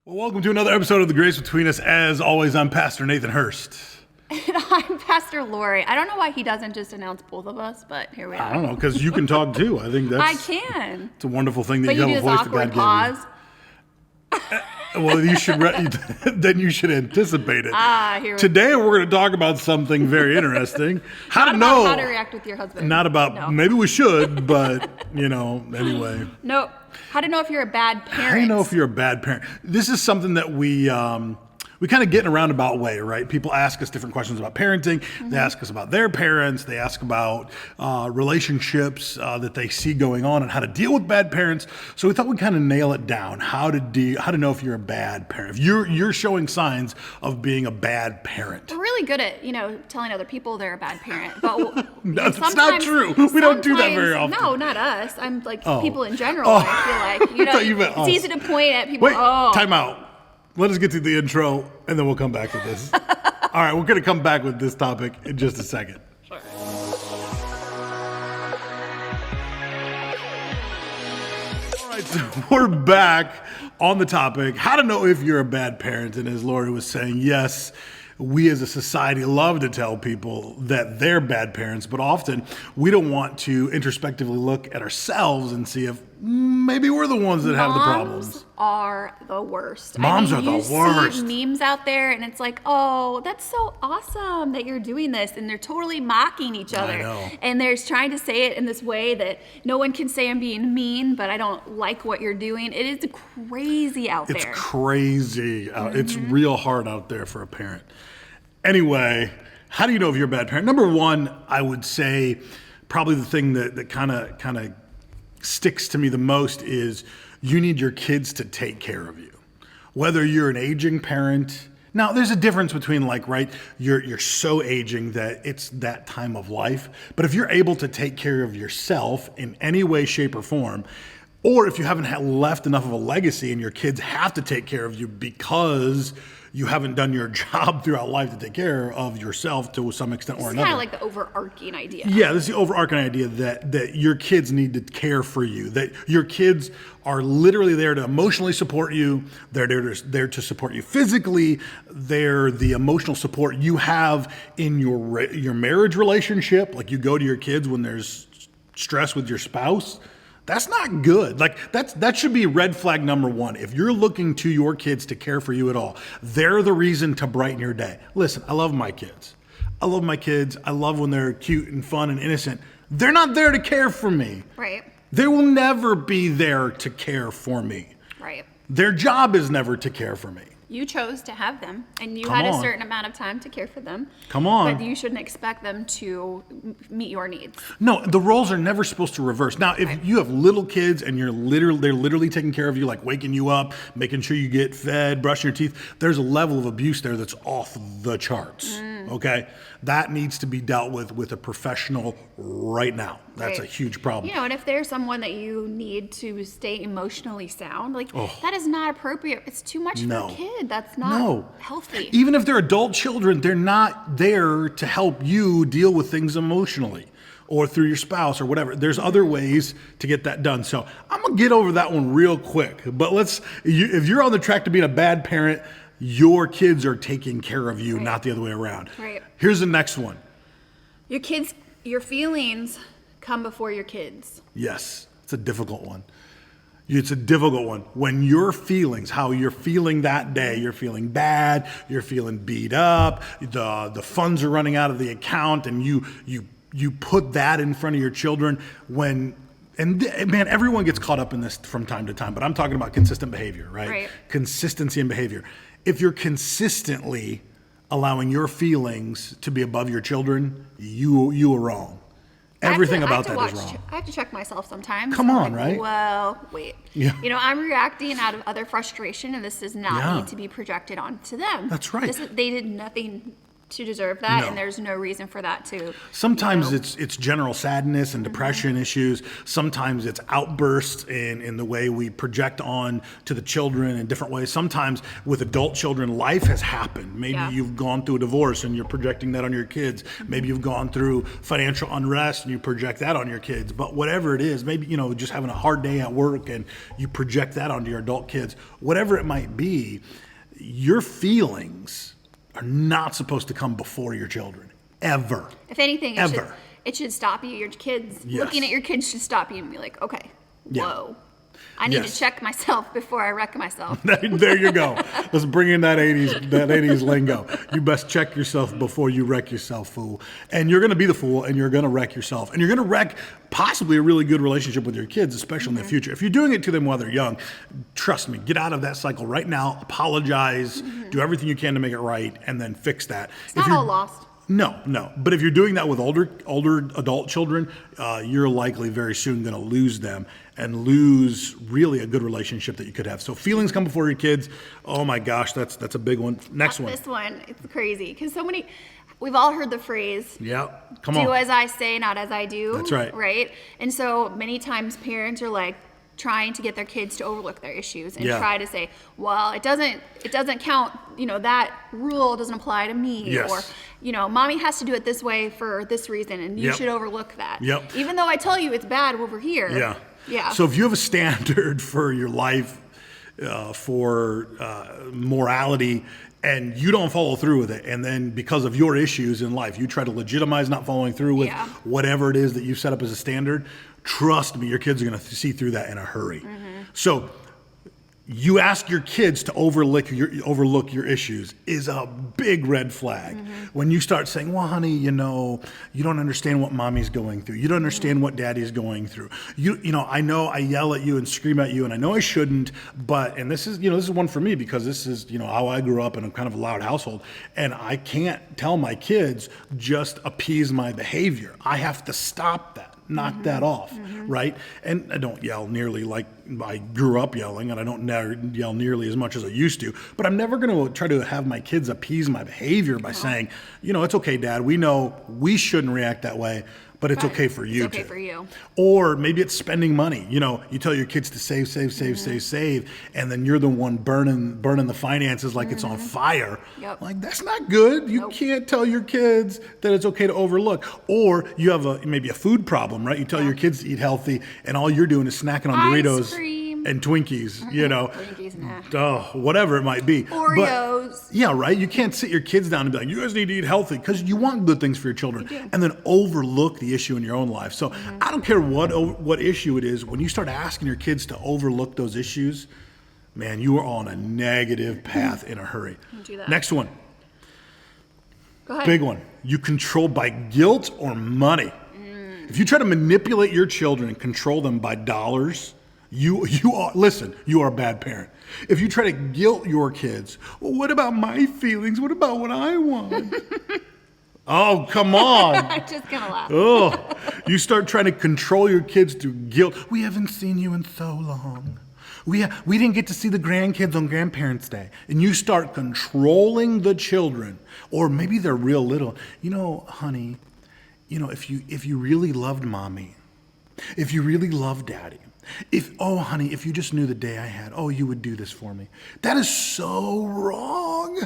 Well, welcome to another episode of The Grace Between Us. As always, I'm Pastor Nathan Hurst. And I'm Pastor Lori. I don't know why he doesn't just announce both of us, but here we are. I don't know, because you can talk too. I think I that's can. it's a wonderful thing that But you you have do a this voice that awkward God pause. gave you. Well, you should then you should anticipate it. Here we Today we're going to talk about something very interesting. How Not to about know. how to react with your husband. Not about. No. Maybe we should, but anyway. Nope. How to know if you're a bad parent. How do you know if you're a bad parent? This is something that we kind of get in a roundabout way, right? People ask us different questions about parenting. Mm-hmm. They ask us about their parents. They ask about relationships that they see going on and how to deal with bad parents. So we thought we'd kind of nail it down. How to know if you're a bad parent. If you're showing signs of being a bad parent. We're really good at, telling other people they're a bad parent. But That's not true. We don't do that very often. No, not us. I'm like people in general. I feel like, thought you meant it's us. easy to point at people. Wait, time out. Let us get to the intro, and then we'll come back to this. All right, we're going to come back with this topic in just a second. Sure. All right, so we're back on the topic, how to know if you're a bad parent. And as Lori was saying, yes, we as a society love to tell people that they're bad parents, but often we don't want to introspectively look at ourselves and see if maybe we're the ones that have the problems. Moms are the worst. Moms are the worst. You see memes out there, and it's like, oh, that's so awesome that you're doing this, and they're totally mocking each other. I know. And they're trying to say it in this way that no one can say I'm being mean, but I don't like what you're doing. It is crazy out there. It's crazy. It's real hard out there for a parent. Anyway, how do you know if you're a bad parent? Number one, I would say probably the thing that kind of sticks to me the most is you need your kids to take care of you. Whether you're an aging parent. Now, there's a difference between you're so aging that it's that time of life. But if you're able to take care of yourself in any way, shape, or form, or if you haven't left enough of a legacy and your kids have to take care of you because you haven't done your job throughout life to take care of yourself to some extent or another. It's kind of like the overarching idea. Yeah, this is the overarching idea that your kids need to care for you, that your kids are literally there to emotionally support you. They're there to support you physically. They're the emotional support you have in your marriage relationship. Like you go to your kids when there's stress with your spouse. That's not good. That should be red flag number one. If you're looking to your kids to care for you at all, they're the reason to brighten your day. Listen, I love my kids. I love when they're cute and fun and innocent. They're not there to care for me. Right. They will never be there to care for me. Right. Their job is never to care for me. You chose to have them, and you Come had on. a certain amount of time to care for them. Come on. But you shouldn't expect them to meet your needs. No, the roles are never supposed to reverse. Now, if you have little kids and they're literally taking care of you, like waking you up, making sure you get fed, brushing your teeth, there's a level of abuse there that's off the charts. Okay? That needs to be dealt with a professional right now. That's a huge problem. And if there's someone that you need to stay emotionally sound, that is not appropriate. It's too much for a kid. That's not healthy. Even if they're adult children, they're not there to help you deal with things emotionally or through your spouse or whatever. There's other ways to get that done. So I'm going to get over that one real quick. But if you're on the track to being a bad parent, your kids are taking care of you, not the other way around. Right. Here's the next one. Your feelings come before your kids. Yes, it's a difficult one. It's a difficult one. When your feelings, how you're feeling that day, you're feeling bad, you're feeling beat up, the funds are running out of the account, and you put that in front of your children man, everyone gets caught up in this from time to time, but I'm talking about consistent behavior, right? Consistency in behavior. If you're consistently allowing your feelings to be above your children, you are wrong. Everything about that is wrong. I have to check myself sometimes. Come on, right? Well, wait. Yeah. I'm reacting out of other frustration, and this does not need to be projected onto them. That's right. They did nothing to deserve that, No. and there's no reason for that to. Sometimes you know, it's general sadness and depression issues. Sometimes it's outbursts in the way we project on to the children in different ways. Sometimes with adult children, life has happened. Maybe Yeah. you've gone through a divorce and you're projecting that on your kids. Maybe you've gone through financial unrest and you project that on your kids. But whatever it is, maybe, just having a hard day at work and you project that onto your adult kids. Whatever it might be, your feelings are not supposed to come before your children, ever. if anything, Ever. it should stop you. Your kids, Yes. looking at your kids should stop you and be like, okay, Yeah. whoa. I need Yes. to check myself before I wreck myself. There you go. Let's bring in that 80s lingo. You best check yourself before you wreck yourself, fool. And you're going to be the fool, and you're going to wreck yourself. And you're going to wreck possibly a really good relationship with your kids, especially in the future. If you're doing it to them while they're young, trust me, get out of that cycle right now. Apologize. Do everything you can to make it right, and then fix that. It's not all lost. No. But if you're doing that with older adult children, you're likely very soon going to lose them and lose really a good relationship that you could have. So feelings come before your kids. Oh my gosh, that's a big one. Next one. This one, it's crazy because we've all heard the phrase, Yeah, come on. do as I say, not as I do. That's right. Right? And so many times parents are like trying to get their kids to overlook their issues and Yeah. try to say, well, it doesn't count, that rule doesn't apply to me. Yes. Or, mommy has to do it this way for this reason and you Yep. should overlook that. Yep. Even though I tell you it's bad over here. Yeah. Yeah. So if you have a standard for your life, for morality, and you don't follow through with it, and then because of your issues in life, you try to legitimize not following through with Yeah. whatever it is that you've set up as a standard, trust me, your kids are going to see through that in a hurry. So you ask your kids to overlook your issues is a big red flag. When you start saying, well, honey, you don't understand what mommy's going through. You don't understand what daddy's going through. I know I yell at you and scream at you and I know I shouldn't, but, and this is one for me because this is, how I grew up in a kind of a loud household, and I can't tell my kids just appease my behavior. I have to stop that. Knock that off, right? And I don't yell nearly like I grew up yelling, and I don't yell nearly as much as I used to. But I'm never going to try to have my kids appease my behavior by saying, it's okay, Dad. We know we shouldn't react that way, but it's Right. okay for you It's okay to. for you. Or maybe it's spending money. You tell your kids to save, and then you're the one burning the finances like it's on fire. Yep. Like, that's not good. You Nope. can't tell your kids that it's okay to overlook. Or you have maybe a food problem, right? You tell your kids to eat healthy, and all you're doing is snacking on Ice Doritos cream. and Twinkies, Twinkies, nah. whatever it might be. Oreos. Yeah, right? You can't sit your kids down and be like, you guys need to eat healthy, because you want good things for your children, You do. and then overlook the issue in your own life. So I don't care what issue it is, when you start asking your kids to overlook those issues, man, you are on a negative path in a hurry. Don't do that. Next one, Go ahead. big one. You control by guilt or money. If you try to manipulate your children and control them by dollars, you are a bad parent. If you try to guilt your kids, well, what about my feelings? What about what I want? Oh, come on. I'm just gonna laugh. Oh, you start trying to control your kids through guilt. We haven't seen you in so long. We didn't get to see the grandkids on Grandparents' Day. And you start controlling the children. Or maybe they're real little. Honey, if you really loved mommy, if you really loved daddy, honey, if you just knew the day I had, you would do this for me. That is so wrong.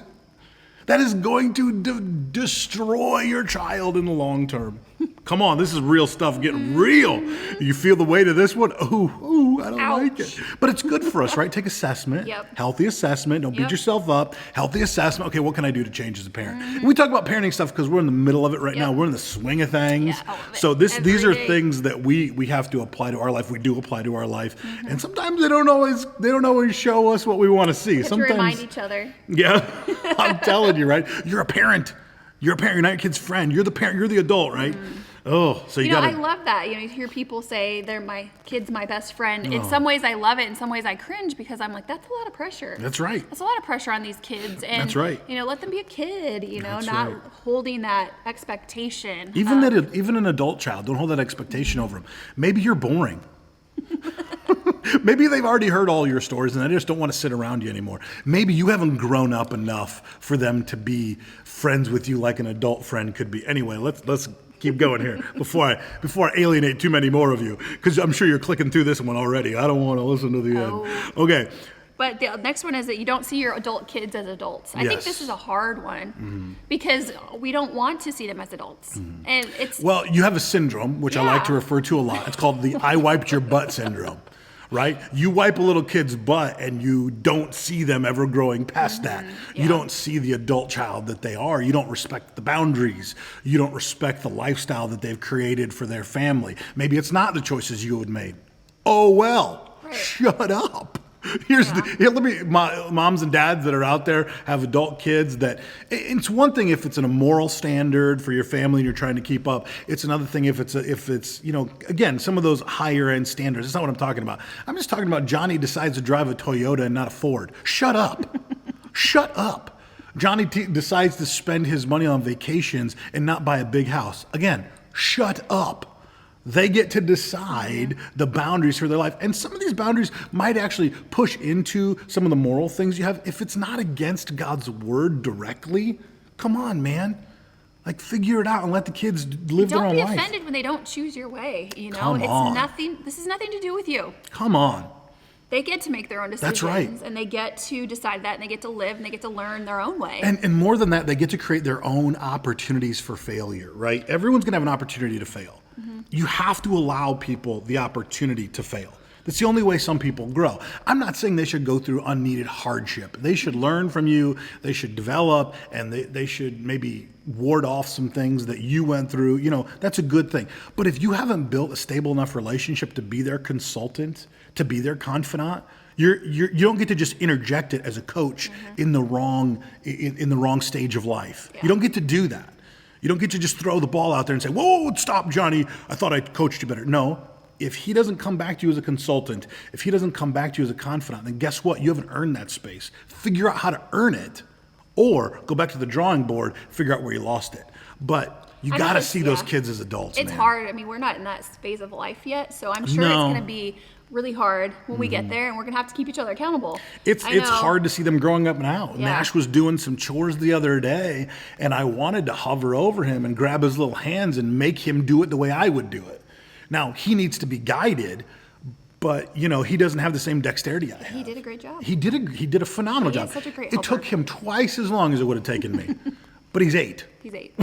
That is going to destroy your child in the long term. Come on, this is real stuff getting real. You feel the weight of this one? Ooh, I don't like it. But it's good for us, right? Take assessment. Yep. Healthy assessment. Don't beat Yep. yourself up. Healthy assessment. Okay, what can I do to change as a parent? And we talk about parenting stuff because we're in the middle of it right now. Yep. We're in the swing of things. Yeah, all of it. So these are Every day. things that we have to apply to our life. We do apply to our life. And sometimes they don't always show us what we want to see. We have to Sometimes remind each other. yeah, I'm telling you, right? You're a parent. You're a parent. You're not your kid's friend. You're the parent. You're the adult, right? Oh, so you I gotta. love that. You hear people say they're my kid's my best friend. In some ways I love it. In some ways I cringe because I'm like, that's a lot of pressure. That's right. That's a lot of pressure on these kids. And, That's right. Let them be a kid, That's not right. holding that expectation. Even an adult child, don't hold that expectation over them. Maybe you're boring. Maybe they've already heard all your stories and they just don't want to sit around you anymore. Maybe you haven't grown up enough for them to be friends with you like an adult friend could be. Anyway, let's keep going here before I alienate too many more of you, because I'm sure you're clicking through this one already. I don't want to listen to the end. Okay. But the next one is that you don't see your adult kids as adults. I think this is a hard one because we don't want to see them as adults. And it's... Well, you have a syndrome, which I like to refer to a lot. It's called the I wiped your butt syndrome, right? You wipe a little kid's butt and you don't see them ever growing past that. Yeah. You don't see the adult child that they are. You don't respect the boundaries. You don't respect the lifestyle that they've created for their family. Maybe it's not the choices you had made. Oh, well, shut up. Moms and dads that are out there have adult kids that it's one thing if it's an immoral standard for your family and you're trying to keep up. It's another thing if it's again, some of those higher end standards. That's not what I'm talking about. I'm just talking about Johnny decides to drive a Toyota and not a Ford. Shut up. Shut up. Johnny decides to spend his money on vacations and not buy a big house. Again, shut up. They get to decide the boundaries for their life. And some of these boundaries might actually push into some of the moral things you have. If it's not against God's word directly, come on, man. Like, figure it out and let the kids live their own life. Don't be offended when they don't choose your way. You know, Come on. This has nothing to do with you. Come on. They get to make their own decisions. That's right. And they get to decide that, and they get to live, and they get to learn their own way. And more than that, they get to create their own opportunities for failure, right? Everyone's going to have an opportunity to fail. You have to allow people the opportunity to fail. That's the only way some people grow. I'm not saying they should go through unneeded hardship. They should learn from you. They should develop, and they should maybe ward off some things that you went through. You know, that's a good thing. But if you haven't built a stable enough relationship to be their consultant, to be their confidant, you don't get to just interject it as a coach in the wrong stage of life. Yeah. You don't get to do that. You don't get to just throw the ball out there and say, whoa, stop, Johnny. I thought I coached you better. No, if he doesn't come back to you as a consultant, if he doesn't come back to you as a confidant, then guess what? You haven't earned that space. Figure out how to earn it, or go back to the drawing board, figure out where you lost it. But you got to see those kids as adults, It's hard. I mean, we're not in that phase of life yet, so I'm sure it's going to be really hard when we get there, and we're gonna have to keep each other accountable. It's hard to see them growing up now. Yeah. Nash was doing some chores the other day, and I wanted to hover over him and grab his little hands and make him do it the way I would do it. Now, he needs to be guided, but he doesn't have the same dexterity I have. He did a great job. He did a phenomenal job. Such a great helper. It took him twice as long as it would have taken me, but he's 8. He's 8.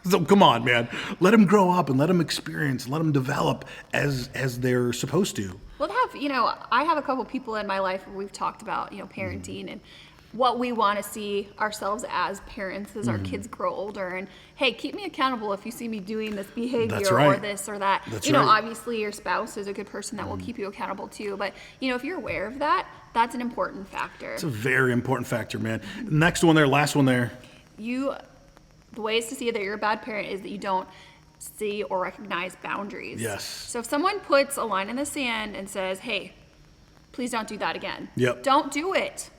So come on, man. Let him grow up and let him experience, let him develop as they're supposed to. Well, I have a couple people in my life where we've talked about, parenting and what we want to see ourselves as parents as our kids grow older. And hey, keep me accountable if you see me doing this behavior or this or that. That's right. Obviously your spouse is a good person that will keep you accountable too. But, if you're aware of that, that's an important factor. It's a very important factor, man. Next one there, last one there. The ways to see that you're a bad parent is that you don't see or recognize boundaries. Yes. So if someone puts a line in the sand and says, hey, please don't do that again. Yep. Don't do it.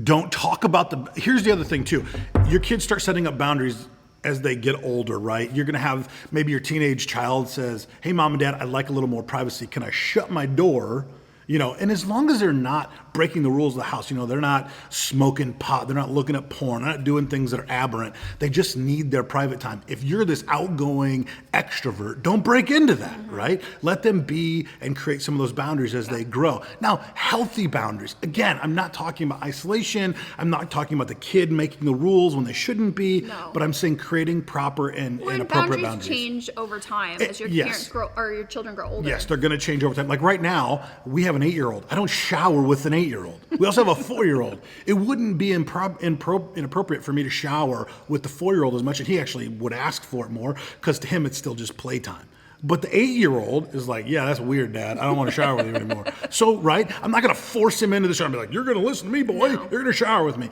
Don't talk about here's the other thing too. Your kids start setting up boundaries as they get older, right? You're going to have, maybe your teenage child says, hey, mom and dad, I'd like a little more privacy. Can I shut my door? And as long as they're not breaking the rules of the house, they're not smoking pot, they're not looking at porn, they're not doing things that are aberrant. They just need their private time. If you're this outgoing extrovert, don't break into that, right? Let them be and create some of those boundaries as they grow. Now, healthy boundaries. Again, I'm not talking about isolation. I'm not talking about the kid making the rules when they shouldn't be, but I'm saying creating proper and appropriate boundaries. Change over time as your parents grow or your children grow older. Yes, they're going to change over time. Like right now, we have an 8-year-old. I don't shower with an 8-year-old. We also have a 4-year-old. It wouldn't be inappropriate for me to shower with the 4-year-old as much, and he actually would ask for it more because to him it's still just playtime. But the 8-year-old is like, yeah, that's weird, Dad. I don't want to shower with you anymore. So, right, I'm not going to force him into the shower and be like, you're going to listen to me, boy. No. You're going to shower with me.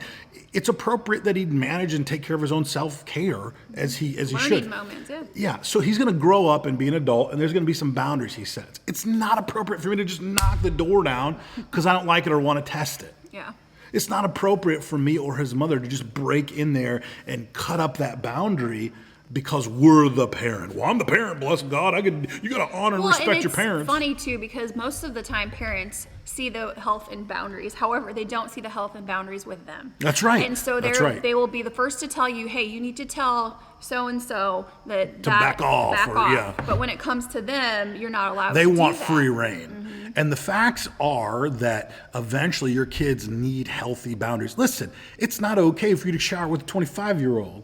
It's appropriate that he'd manage and take care of his own self-care as he should. Learning moments, yeah. Yeah, so he's going to grow up and be an adult, and there's going to be some boundaries he sets. It's not appropriate for me to just knock the door down because I don't like it or want to test it. Yeah. It's not appropriate for me or his mother to just break in there and cut up that boundary because we're the parent. Well, I'm the parent, bless God. You got to honor and respect your parents. It's funny too because most of the time parents see the health and boundaries. However, they don't see the health and boundaries with them. That's right. And so they will be the first to tell you, hey, you need to tell so-and-so that back off. Yeah. But when it comes to them, you're not allowed They to do want that. free reign. And the facts are that eventually your kids need healthy boundaries. Listen, it's not okay for you to shower with a 25-year-old.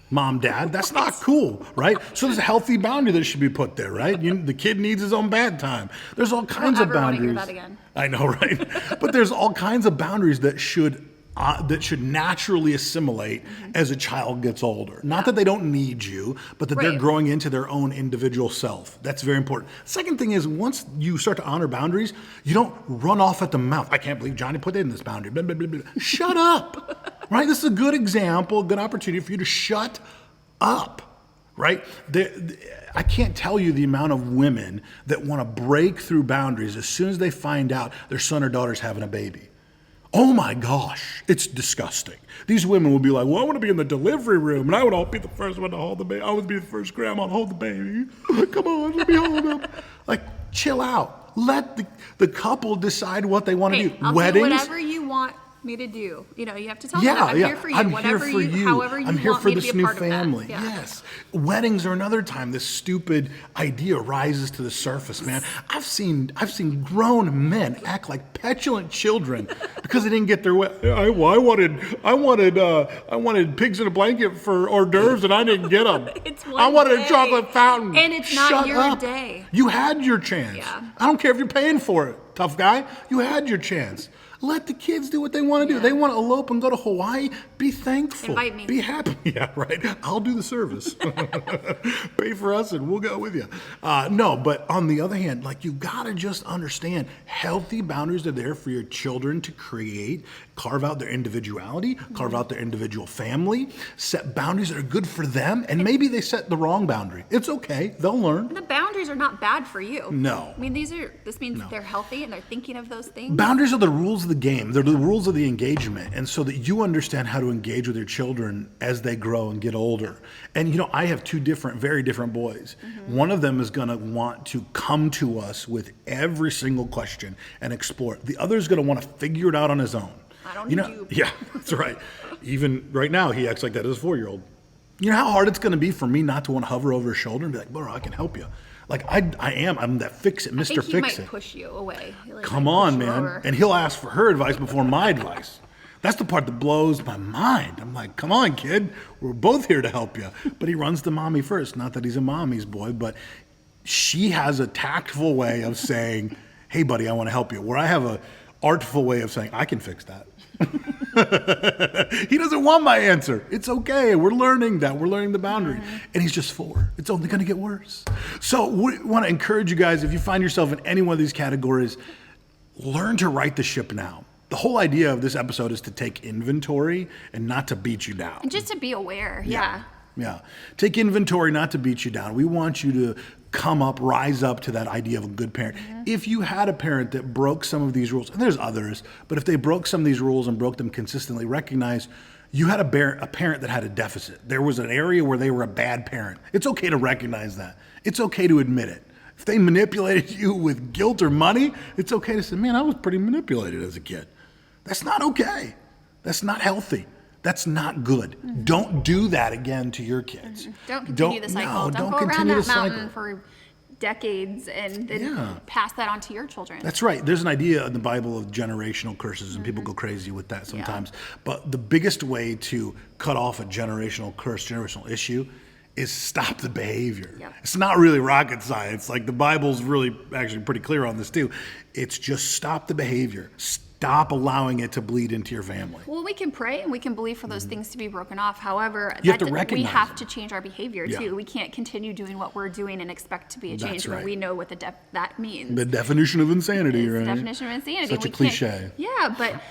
Mom, dad, that's not cool, right? So there's a healthy boundary that should be put there, right? The kid needs his own bad time. There's all kinds of boundaries. Want to hear that again. I know, right? But there's all kinds of boundaries that should naturally assimilate as a child gets older. Not that they don't need you, but that they're growing into their own individual self. That's very important. Second thing is, once you start to honor boundaries, you don't run off at the mouth. I can't believe Johnny put in this boundary. Blah, blah, blah, blah. Shut up. Right? This is a good example, a good opportunity for you to shut up. Right? I can't tell you the amount of women that want to break through boundaries as soon as they find out their son or daughter's having a baby. Oh my gosh, it's disgusting. These women will be like, well, I want to be in the delivery room, and I would be the first one to hold the baby. I would be the first grandma to hold the baby. Come on, let me hold him. Like, chill out. Let the couple decide what they want to do. I'll Weddings, do whatever you want me to do. You have to tell me I'm here for you. I'm Whatever here for you. However you I'm here want for me to this be a new part family. of that. Yeah. Yes. Weddings are another time this stupid idea rises to the surface, man. I've seen grown men act like petulant children because they didn't get their way. I wanted pigs in a blanket for hors d'oeuvres and I didn't get them. I wanted a chocolate fountain. And it's not Shut your up. day. You had your chance. Yeah. I don't care if you're paying for it, tough guy. You had your chance. Let the kids do what they want to do. They want to elope and go to Hawaii. Be thankful. Invite me. Be happy. Yeah, right. I'll do the service. Pay for us and we'll go with you. No, but on the other hand, like, you got to just understand healthy boundaries are there for your children to create, carve out their individuality, carve out their individual family, set boundaries that are good for them. And maybe they set the wrong boundary. It's okay. They'll learn. The boundaries are not bad for you. No. I mean, this means they're healthy and they're thinking of those things. Boundaries are the rules of the game. They're the rules of the engagement. And so that you understand how to engage with your children as they grow and get older. And I have two very different boys. One of them is going to want to come to us with every single question and explore it. The other is going to want to figure it out on his own. I don't need you. Yeah, that's right. Even right now, he acts like that as a 4-year-old. You know how hard it's going to be for me not to want to hover over his shoulder and be like, bro, I can help you. Like, I'm that fix-it, Mr. I think he Fix-It. might push you away. Come on, man. And he'll ask for her advice before my advice. That's the part that blows my mind. I'm like, come on, kid. We're both here to help you. But he runs to mommy first. Not that he's a mommy's boy, but she has a tactful way of saying, hey, buddy, I want to help you. Where I have a artful way of saying, I can fix that. He doesn't want my answer. It's okay. We're learning that. We're learning the boundary. And he's just 4. It's only going to get worse. So we want to encourage you guys, if you find yourself in any one of these categories, learn to right the ship now. The whole idea of this episode is to take inventory and not to beat you down. And just to be aware. Yeah. Yeah. Take inventory, not to beat you down. We want you to rise up to that idea of a good parent. If you had a parent that broke some of these rules, and there's others, but if they broke some of these rules and broke them consistently, recognize you had a parent that had a deficit. There was an area where they were a bad parent. It's okay to recognize that. It's okay to admit it. If they manipulated you with guilt or money, it's okay to say, man, I was pretty manipulated as a kid. That's not okay. That's not healthy. That's not good. Don't do that again to your kids. Don't continue the cycle. No, don't go around that mountain for decades and then pass that on to your children. That's right. There's an idea in the Bible of generational curses, and people go crazy with that sometimes. But the biggest way to cut off a generational curse, generational issue, is stop the behavior. It's not really rocket science. Like, the Bible's really actually pretty clear on this too. It's just stop the behavior. Stop allowing it to bleed into your family. Well, we can pray and we can believe for those things to be broken off. However, you have to recognize we have to change our behavior too. We can't continue doing what we're doing and expect to be a change when we know what that means. The definition of insanity, right? The definition of insanity. Such a cliche. Yeah, but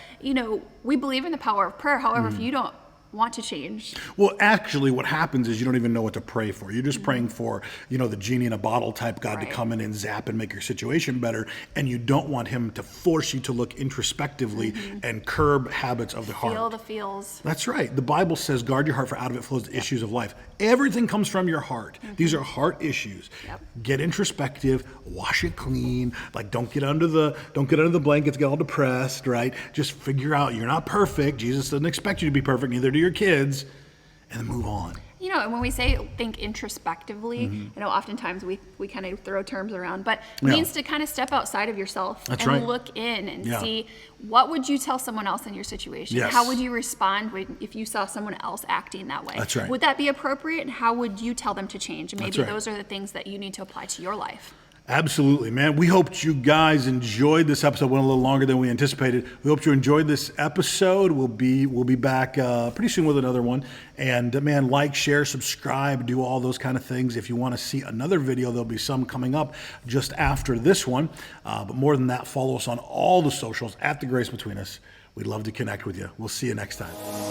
we believe in the power of prayer. However, if you don't want to change. Well, actually, what happens is you don't even know what to pray for. You're just praying for, the genie in a bottle type God to Right. come in and zap and make your situation better. And you don't want him to force you to look introspectively and curb habits of the heart. Feel the feels. That's right. The Bible says, guard your heart, for out of it flows the issues of life. Everything comes from your heart. These are heart issues. Yep. Get introspective, wash it clean. Like, don't get under the blankets, get all depressed, right? Just figure out you're not perfect. Jesus doesn't expect you to be perfect, neither do your kids, and then move on. And when we say think introspectively, oftentimes we kind of throw terms around, but it Yeah. means to kind of step outside of yourself That's and right. look in and Yeah. see what would you tell someone else in your situation? Yes. How would you respond if you saw someone else acting that way? That's right. Would that be appropriate? And how would you tell them to change? And That's maybe right. those are the things that you need to apply to your life. Absolutely, man. We hoped you guys enjoyed this episode. Went a little longer than we anticipated. We hope you enjoyed this episode. We'll be back pretty soon with another one. And man, like, share, subscribe, do all those kind of things. If you want to see another video, there'll be some coming up just after this one. But more than that, follow us on all the socials at The Grace Between Us. We'd love to connect with you. We'll see you next time.